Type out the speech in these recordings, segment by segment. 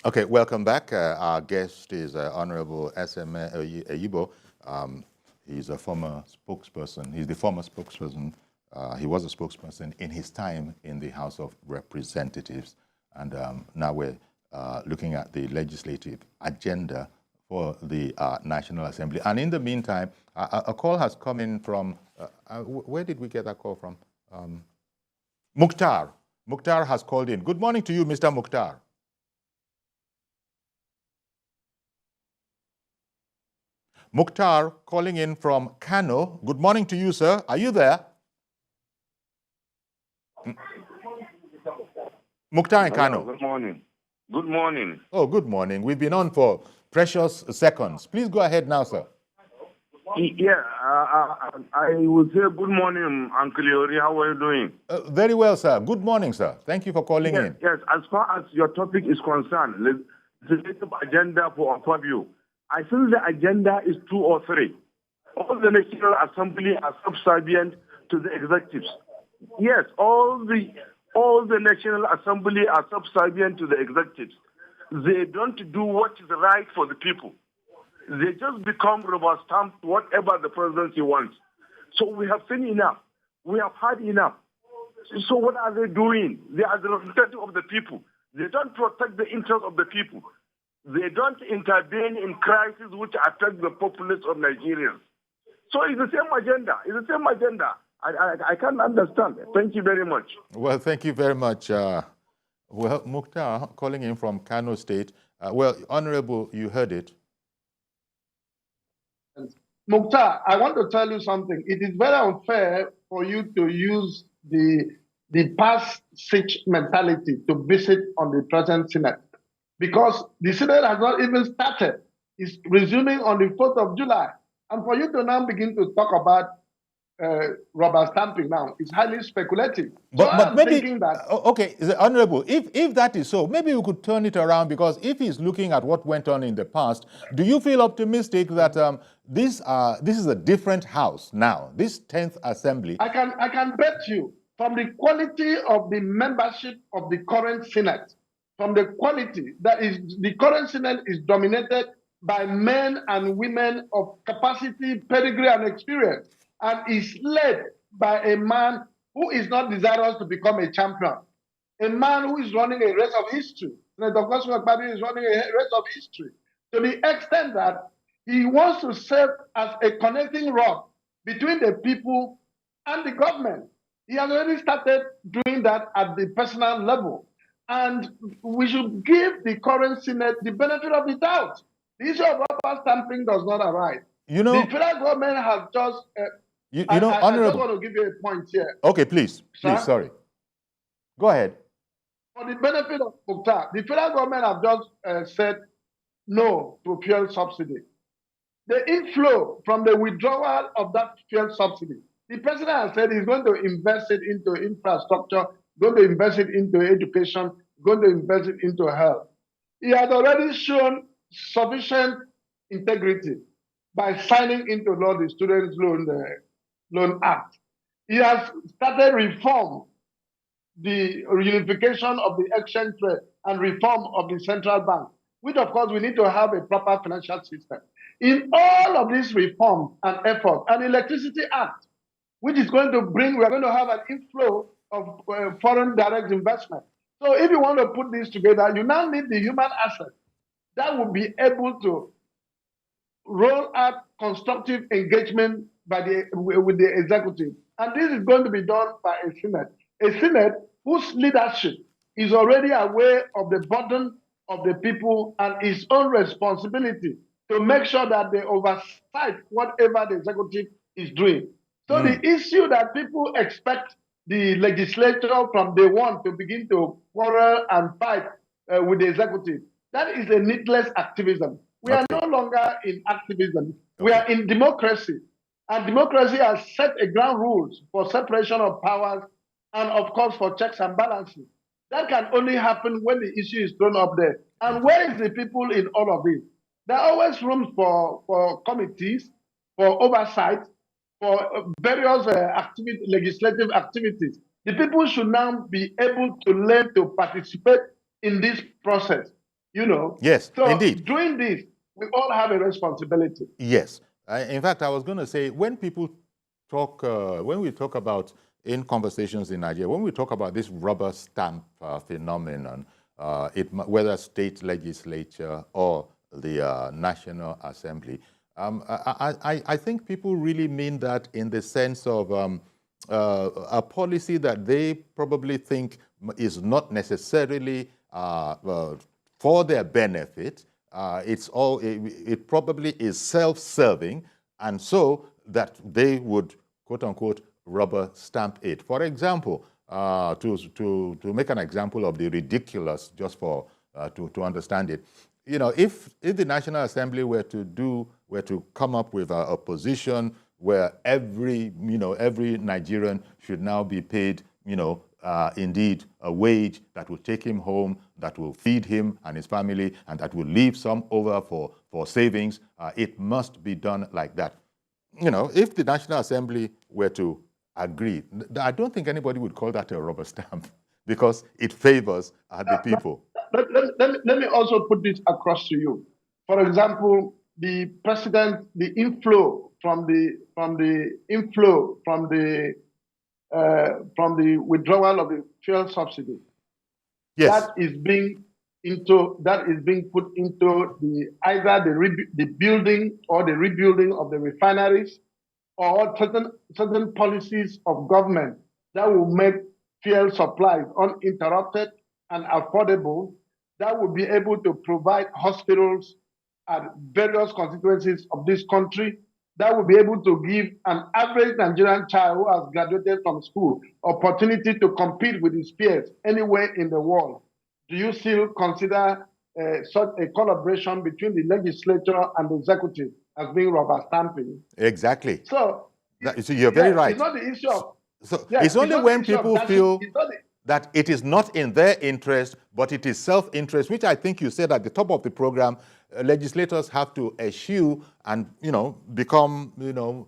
Okay, welcome back. Our guest is Honorable S.M. Eyibo. He's a former spokesperson. He's the former spokesperson. He was a spokesperson in his time in the House of Representatives. And now we're looking at the legislative agenda for the National Assembly. And in the meantime, a call has come in from, where did we get that call from? Mukhtar. Mukhtar has called in. Good morning to you, Mr. Mukhtar. Mukhtar calling in from Kano. Good morning to you, sir. Are you there? Mukhtar in Kano. Good morning. Good morning. Oh, good morning. We've been on for precious seconds. Please go ahead now, sir. Yeah, I would say good morning, Uncle Yori. How are you doing? Very well, sir. Good morning, sir. Thank you for calling in. Yes, as far as your topic is concerned, the legislative agenda for Akpabio, I think the agenda is 2 or 3. All the National Assembly are subservient to the executives. Yes, all the National Assembly are subservient to the executives. They don't do what is right for the people. They just become rubber stamp whatever the presidency wants. So we have seen enough. We have had enough. So what are they doing? They are the representative of the people. They don't protect the interests of the people. They don't intervene in crises which affect the populace of Nigerians. So it's the same agenda. It's the same agenda. I can't understand. Thank you very much. Well, thank you very much. Well, Mukhtar calling in from Kano State. Well, Honorable, you heard it. Mukhtar, I want to tell you something. It is very unfair for you to use the past siege mentality to visit on the present Senate, because the Senate has not even started. It's resuming on the 4th of July. And for you to now begin to talk about rubber stamping now, it's highly speculative. But maybe, okay, Honorable, if that is so, maybe we could turn it around, because if he's looking at what went on in the past, do you feel optimistic that this is a different house now, this 10th Assembly? I can bet you, from the quality of the membership of the current Senate, from the quality that is, the current Senate is dominated by men and women of capacity, pedigree, and experience, and is led by a man who is not desirous to become a champion, a man who is running a race of history. Senator Usman Usman is running a race of history to the extent that he wants to serve as a connecting rod between the people and the government. He has already started doing that at the personal level. And we should give the current Senate the benefit of the doubt. The issue of rubber stamping does not arise. You know, the federal government has just... Honorable, I just want to give you a point here. Okay, please, sorry. Go ahead. For the benefit of Mukhtar, the federal government have just said no to fuel subsidy. The inflow from the withdrawal of that fuel subsidy, the president has said he's going to invest it into infrastructure, going to invest it into education, going to invest it into health. He has already shown sufficient integrity by signing into law the Students' Loan Act. He has started reform, the reunification of the exchange rate and reform of the central bank, which of course we need to have a proper financial system. In all of this reform and effort, an electricity act, which is going to bring, we're going to have an inflow of foreign direct investment. So if you want to put this together, you now need the human asset that will be able to roll out constructive engagement with the executive. And this is going to be done by a Senate whose leadership is already aware of the burden of the people and its own responsibility to make sure that they oversight whatever the executive is doing. So the issue that people expect the legislature from day one to begin to quarrel and fight with the executive, that is a needless activism. We are no longer in activism. We are in democracy. And democracy has set a ground rules for separation of powers and, of course, for checks and balances. That can only happen when the issue is thrown up there. And where is the people in all of this? There are always rooms for committees, for oversight, for various legislative activities. The people should now be able to learn to participate in this process. you know. Yes, So indeed. doing this, we all have a responsibility. Yes. In fact, I was going to say, when people talk, when we talk about, in conversations in Nigeria, when we talk about this rubber stamp phenomenon, whether state legislature or the National Assembly, I think people really mean that in the sense of a policy that they probably think is not necessarily for their benefit. It probably is self-serving, and so that they would, quote unquote, rubber stamp it. For example, to make an example of the ridiculous, just for to understand it, you know, if the National Assembly were to come up with a position where every Nigerian should now be paid, indeed, a wage that will take him home, that will feed him and his family, and that will leave some over for savings, it must be done like that. You know, if the National Assembly were to agree, I don't think anybody would call that a rubber stamp, because it favors the people. Let me also put this across to you. For example, the president, the inflow from the withdrawal of the fuel subsidy. Yes. That is being put into either the building or the rebuilding of the refineries, or certain policies of government that will make fuel supplies uninterrupted and affordable, that will be able to provide hospitals at various constituencies of this country, that will be able to give an average Nigerian child who has graduated from school opportunity to compete with his peers anywhere in the world. Do you still consider such a collaboration between the legislature and the executive as being rubber stamping? Exactly. So you're very right. It's not the issue of... it's only when people feel that it is not in their interest, but it is self-interest, which I think you said at the top of the program, legislators have to eschew and, become, more.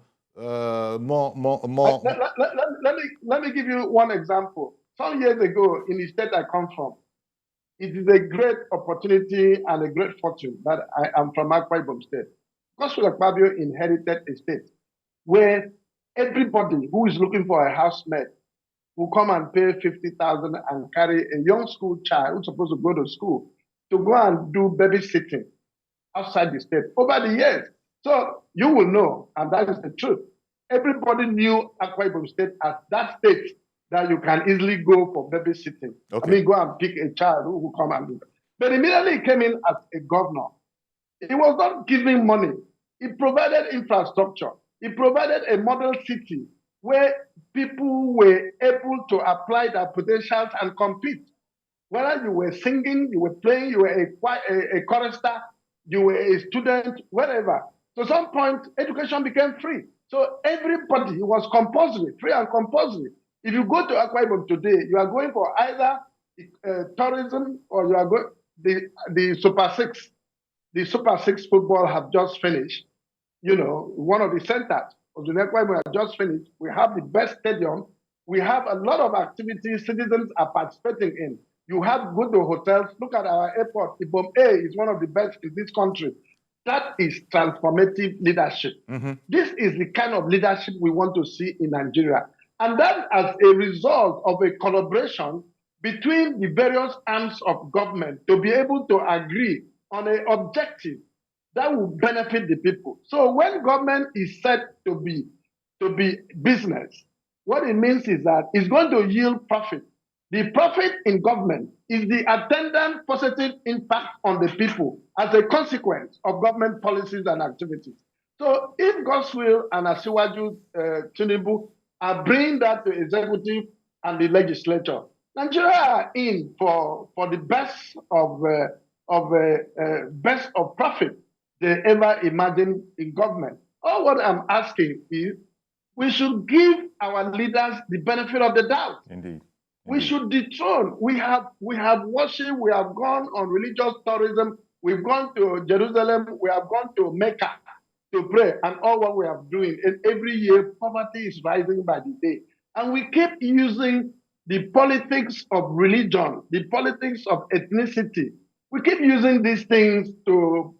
Let me give you one example. Some years ago, in the state I come from, it is a great opportunity and a great fortune that I am from Akpabio State. Akpabio inherited a state where everybody who is looking for a housemate will come and pay 50,000 and carry a young school child who's supposed to go to school to go and do babysitting outside the state over the years. So you will know, and that is the truth. Everybody knew Akpabio State as that state that you can easily go for babysitting. Okay. I mean, go and pick a child who will come and do that. But immediately he came in as a governor. He was not giving money. He provided infrastructure. He provided a model city where people were able to apply their potentials and compete. Whether you were singing, you were playing, you were a chorister, you were a student, whatever. To some point, education became free. So everybody, it was compulsory, free and compulsory. If you go to Akpabio today, you are going for either tourism, or you are going the Super Six. The Super Six football have just finished. One of the centers of the Akpabio have just finished. We have the best stadium. We have a lot of activities citizens are participating in. You have good hotels. Look at our airport. Ibom A is one of the best in this country. That is transformative leadership. Mm-hmm. This is the kind of leadership we want to see in Nigeria. And that as a result of a collaboration between the various arms of government to be able to agree on an objective that will benefit the people. So when government is said to be business, what it means is that it's going to yield profit. The profit in government is the attendant positive impact on the people as a consequence of government policies and activities. So if God's will and Asiwaju Tinubu are bringing that to executive and the legislature, Nigeria are in for the best of profit they ever imagined in government. All what I'm asking is, we should give our leaders the benefit of the doubt. Indeed. We should dethrone. We have worship. We have gone on religious tourism. We've gone to Jerusalem. We have gone to Mecca to pray. And all what we are doing. And every year, poverty is rising by the day. And we keep using the politics of religion, the politics of ethnicity, We keep using these things to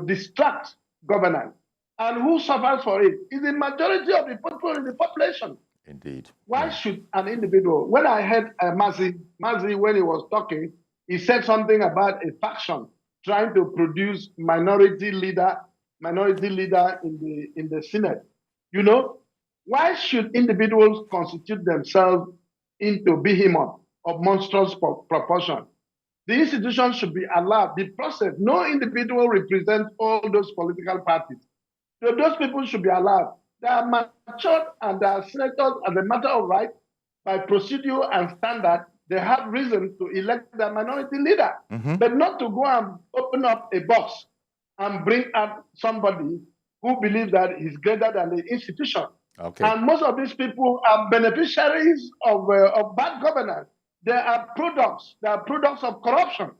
distract governance. And who suffers for it is the majority of the people in the population. Indeed. Why should an individual, when I heard Mazi, when he was talking, he said something about a faction trying to produce minority leader in the Senate. You know, why should individuals constitute themselves into behemoth of monstrous proportion? The institution should be allowed, the process. No individual represents all those political parties. So those people should be allowed. They are matured and they are senators as a matter of right. By procedure and standard, they have reason to elect their minority leader, but not to go and open up a box and bring out somebody who believes that he's greater than the institution. Okay. And most of these people are beneficiaries of bad governance. They are products. They are products of corruption.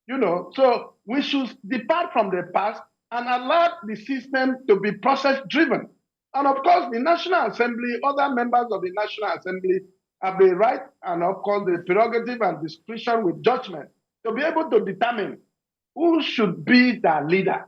You know, so we should depart from the past and allow the system to be process-driven. And of course, the National Assembly, other members of the National Assembly have the right and of course the prerogative and discretion with judgment to be able to determine who should be their leader.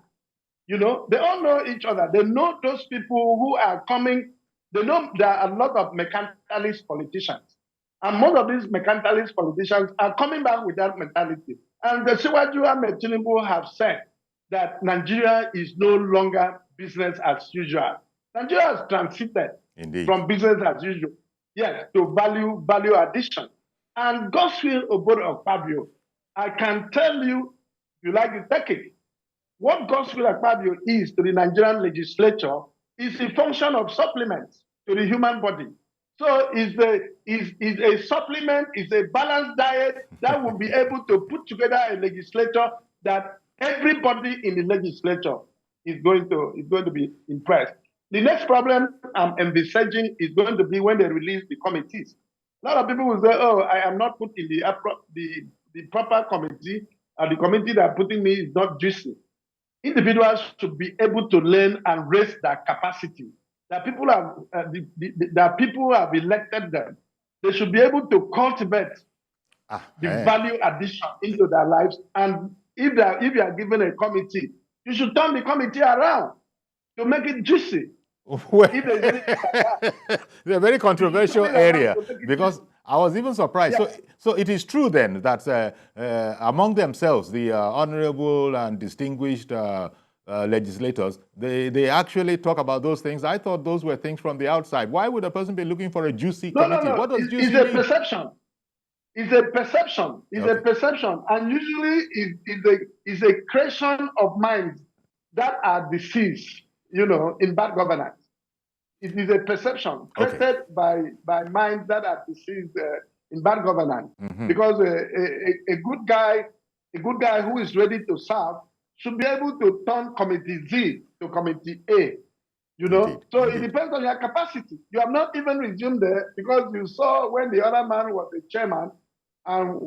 You know, they all know each other. They know those people who are coming. They know there are a lot of mercantilist politicians. And most of these mercantilist politicians are coming back with that mentality. And the Siwaju Ahmed Tinubu have said that Nigeria is no longer business as usual. Nigeria has transited from business as usual, yes, to value addition. And Godswill Obodo Akpabio, I can tell you, if you like to take it, what Godswill Akpabio is to the Nigerian legislature is a function of supplements to the human body. So is a supplement, is a balanced diet that will be able to put together a legislature that everybody in the legislature is going to be impressed. The next problem I'm envisaging is going to be when they release the committees. A lot of people will say, "Oh, I am not put in the proper committee, and the committee that are putting me is not juicy." Individuals should be able to learn and raise their capacity. That people have elected them. They should be able to cultivate the value addition into their lives. And if you are given a committee, you should turn the committee around to make it juicy. Well, it's a very controversial area because I was even surprised. Yeah. So it is true then that among themselves, the honorable and distinguished legislators, they actually talk about those things. I thought those were things from the outside. Why would a person be looking for a juicy committee? No. What does juicy mean? It's a perception. It's a perception. It's a perception. And usually it's a creation of minds that are diseased, you know, in bad governance. It is a perception created by minds that are diseased in bad governance. Because a good guy who is ready to serve should be able to turn Committee Z to Committee A. You know, so it depends on your capacity. You have not even resumed there because you saw when the other man was the chairman and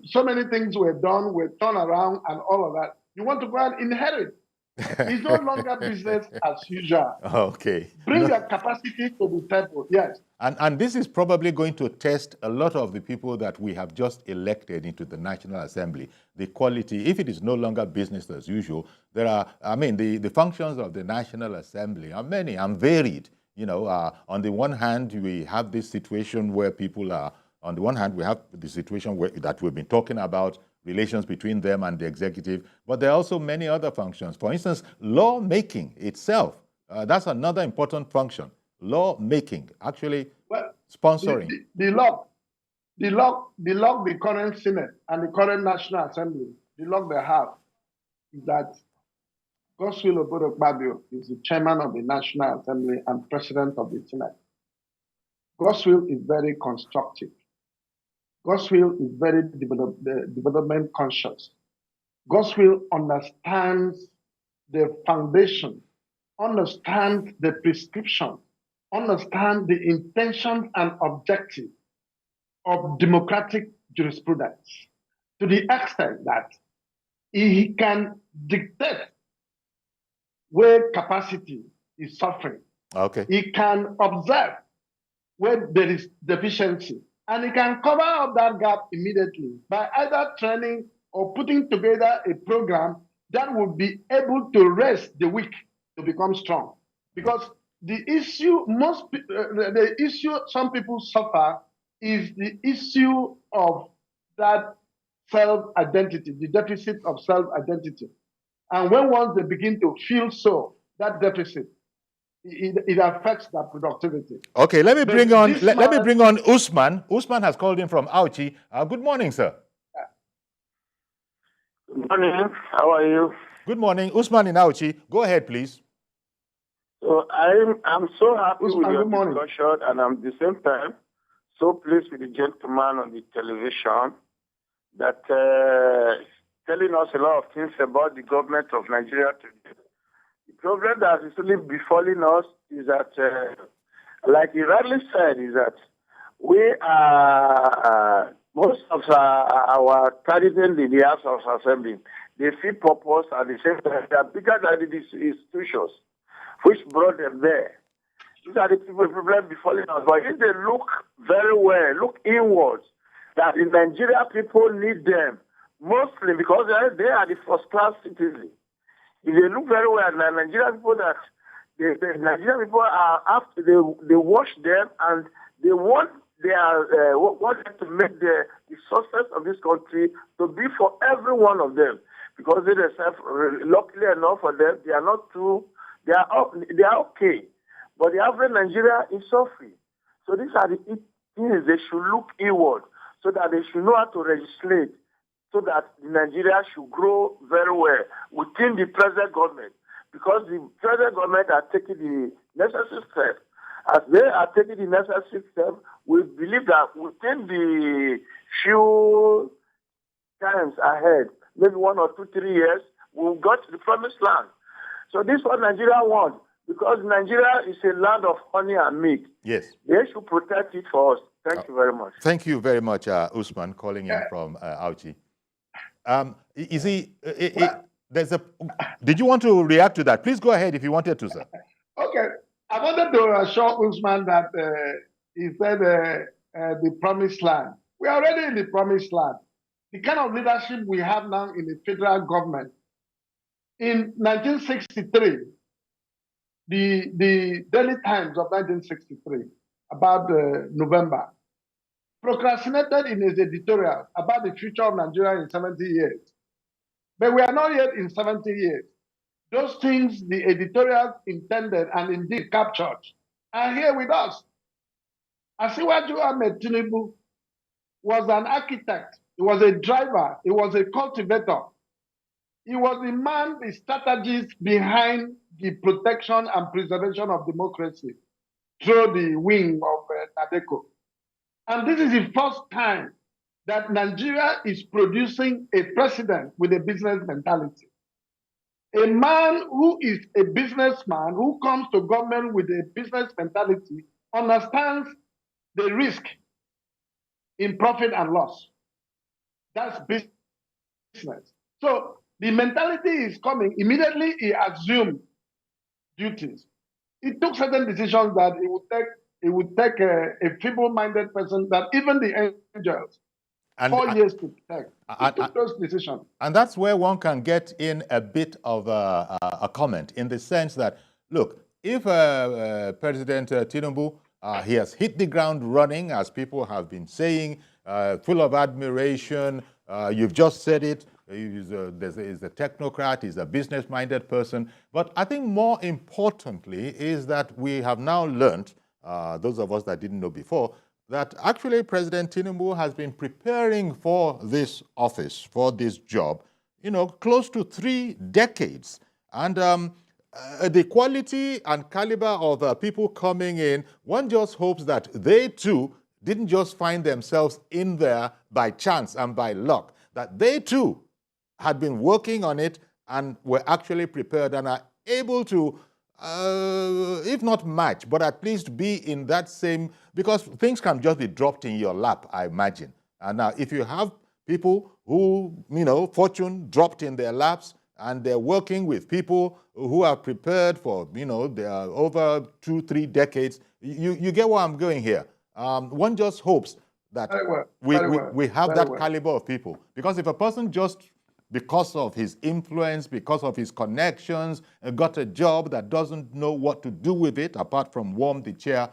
so many things were done, were turned around and all of that. You want to go and inherit. It's no longer business as usual. Okay. Bring your capacity to the table, yes. And this is probably going to test a lot of the people that we have just elected into the National Assembly. The quality, if it is no longer business as usual, there are, I mean, the functions of the National Assembly are many and varied. You know, on the one hand, we have this situation where people are, on the one hand, we have the situation that we've been talking about, relations between them and the executive, but there are also many other functions. For instance, lawmaking itself, that's another important function. Lawmaking, actually sponsoring. The current Senate and the current National Assembly, the law they have is that Godswill Obodo Akpabio is the chairman of the National Assembly and president of the Senate. Godswill is very constructive. Godswill is very development conscious. Godswill understands the foundation, understands the prescription, understands the intention and objective of democratic jurisprudence to the extent that he can dictate where capacity is suffering. Okay. He can observe where there is deficiency. And he can cover up that gap immediately by either training or putting together a program that would be able to rest the weak to become strong. Because the issue, the issue some people suffer is the issue of that self-identity, the deficit of self-identity. And when once they begin to feel so, that deficit, it affects their productivity. Okay, let me bring on Usman. Usman has called in from Auchi. Good morning, sir. Good morning. How are you? Good morning, Usman in Auchi. Go ahead, please. So I'm so happy Usman, with your discussion, and I'm at the same time so pleased with the gentleman on the television that telling us a lot of things about the government of Nigeria today. The problem that is really befalling us is that, like he rightly said, is that we are, most of our candidates in the House of Assembly, they feel purpose and the same time they are bigger than the institutions which brought them there. These are the problem befalling us. But if they look very well, look inwards, that in Nigeria people need them, mostly because they are the first-class citizens. If they look very well, the Nigerian people that the Nigerian people are after they watch them and they want them to make the success of this country to be for every one of them, because they themselves, luckily enough for them, they are not too. They are okay, but the average Nigeria is suffering. So these are the things they should look inward, so that they should know how to legislate, so that Nigeria should grow very well within the present government, because the present government are taking the necessary steps. As they are taking the necessary steps, we believe that within the few times ahead, maybe 1 or 2, 3 years, we'll go to the promised land. So this is what Nigeria wants, because Nigeria is a land of honey and milk. Yes. They should protect it for us. Thank you very much. Thank you very much, Usman, calling in from Auchi. Did you want to react to that? Please go ahead if you wanted to, sir. Okay. I wanted to assure Usman that he said the promised land. We are already in the promised land. The kind of leadership we have now in the federal government. In 1963, the Daily Times of 1963, about November, procrastinated in his editorial about the future of Nigeria in 70 years. But we are not yet in 70 years. Those things the editorials intended and indeed captured are here with us. Asiwaju Ahmed Tinubu was an architect, he was a driver, he was a cultivator. He was the man, the strategist behind the protection and preservation of democracy through the wing of Nadeko. And this is the first time that Nigeria is producing a president with a business mentality. A man who is a businessman, who comes to government with a business mentality, understands the risk in profit and loss. That's business. So the mentality is coming. Immediately he assumed duties. He took certain decisions that it would take a feeble-minded person, that even the angels, 4 years to take. He took those decisions. And that's where one can get in a bit of a comment, in the sense that, look, if President Tinubu, he has hit the ground running, as people have been saying, full of admiration, you've just said it, he's a technocrat, he's a business-minded person. But I think more importantly is that we have now learned, those of us that didn't know before, that actually President Tinubu has been preparing for this office, for this job, close to 3 decades. And the quality and caliber of people coming in, one just hopes that they too didn't just find themselves in there by chance and by luck, that they too had been working on it and were actually prepared and are able to, if not match, but at least be in that same, because things can just be dropped in your lap, I imagine. And now if you have people who, fortune dropped in their laps and they're working with people who are prepared for, they are over 2-3 decades, you get where I'm going here. One just hopes that Very well. we have Very that well. caliber of people. Because if a person just because of his influence, because of his connections, got a job that doesn't know what to do with it, apart from warm the chair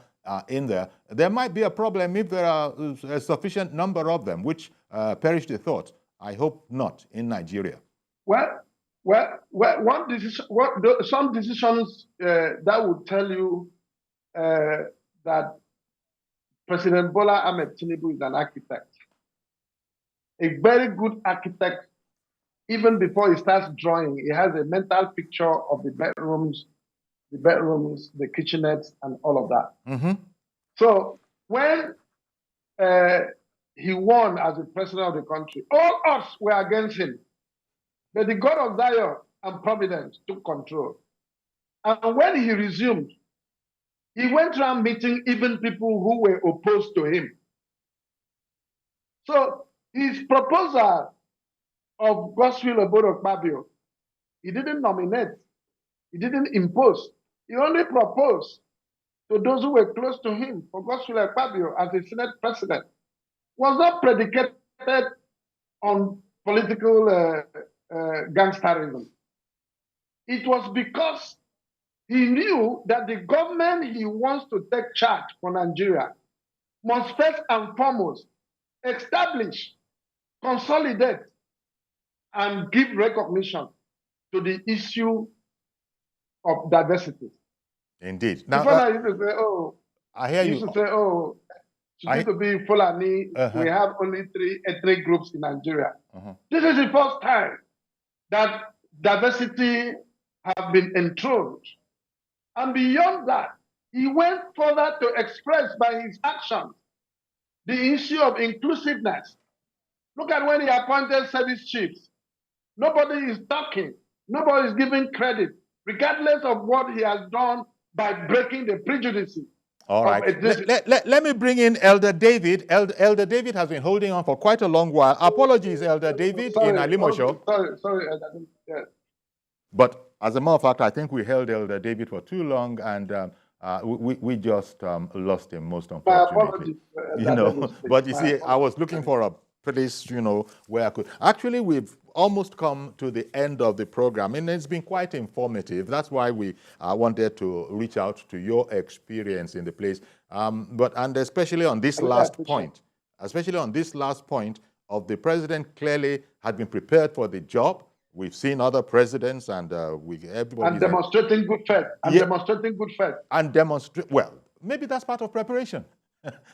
in there, there might be a problem if there are a sufficient number of them, which perish the thought. I hope not in Nigeria. Well, one decision, some decisions that would tell you that President Bola Ahmed Tinubu is an architect, a very good architect. Even before he starts drawing, he has a mental picture of the bedrooms, the kitchenettes, and all of that. Mm-hmm. So when he won as the president of the country, all odds were against him. But the God of Zion and Providence took control. And when he resumed, he went around meeting even people who were opposed to him. So his proposal of Godswill Akpabio, he didn't nominate, he didn't impose, he only proposed to those who were close to him for Godswill Akpabio as the Senate president. Was not predicated on political gangsterism. It was because he knew that the government he wants to take charge for Nigeria must first and foremost establish, consolidate, and give recognition to the issue of diversity. Indeed. Now, I used to say, oh, I hear you. Used to say, oh, to be Fulani, we have only 3 ethnic groups in Nigeria. This is the first time that diversity has been enthroned. And beyond that, he went further to express by his actions the issue of inclusiveness. Look at when he appointed service chiefs. Nobody is talking. Nobody is giving credit, regardless of what he has done by breaking the prejudices. All right. Let me bring in Elder David. Elder David has been holding on for quite a long while. Apologies, Elder David, in Alimosho. Sorry, Elder David. Yes. But as a matter of fact, I think we held Elder David for too long, and we just lost him, most unfortunately. But you see, I was looking for a place, where I could. Actually, we've almost come to the end of the program, and it's been quite informative. That's why we wanted to reach out to your experience in the place, and especially on this last point, of the president clearly had been prepared for the job. We've seen other presidents, and everybody demonstrating good faith. Demonstrating good faith. Well, maybe that's part of preparation.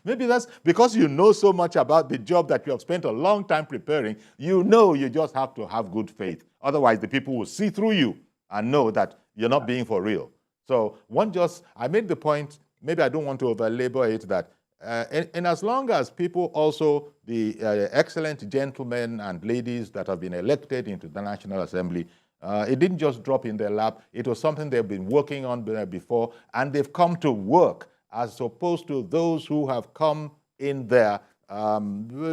Maybe that's because you know so much about the job that you have spent a long time preparing. You just have to have good faith. Otherwise, the people will see through you and know that you're not being for real. So I made the point, maybe I don't want to overlabor it, that and as long as people also, the excellent gentlemen and ladies that have been elected into the National Assembly, it didn't just drop in their lap. It was something they've been working on before, and they've come to work, as opposed to those who have come in there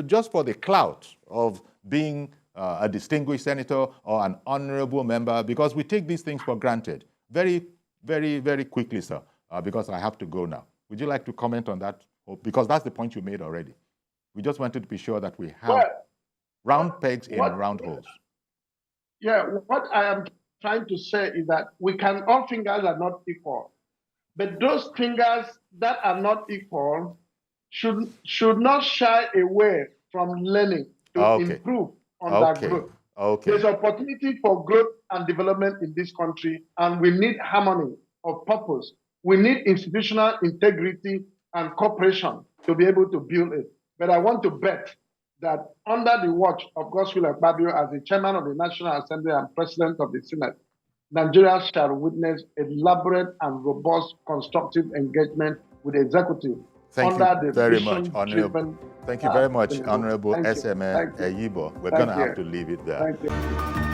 just for the clout of being a distinguished senator or an honorable member, because we take these things for granted. Very, very, very quickly, sir, because I have to go now. Would you like to comment on that? Because that's the point you made already. We just wanted to be sure that we have round pegs in round holes. Yeah, what I am trying to say is that all fingers are not equal. But those fingers that are not equal should not shy away from learning to improve on that growth. There's opportunity for growth and development in this country, and we need harmony of purpose. We need institutional integrity and cooperation to be able to build it. But I want to bet that under the watch of Godswill Akpabio as the chairman of the National Assembly and president of the Senate, Nigeria shall witness elaborate and robust constructive engagement with the executive. Thank you very much, Honorable. Thank you very much, Honorable SMA Eyibo. We're going to have to leave it there. Thank you.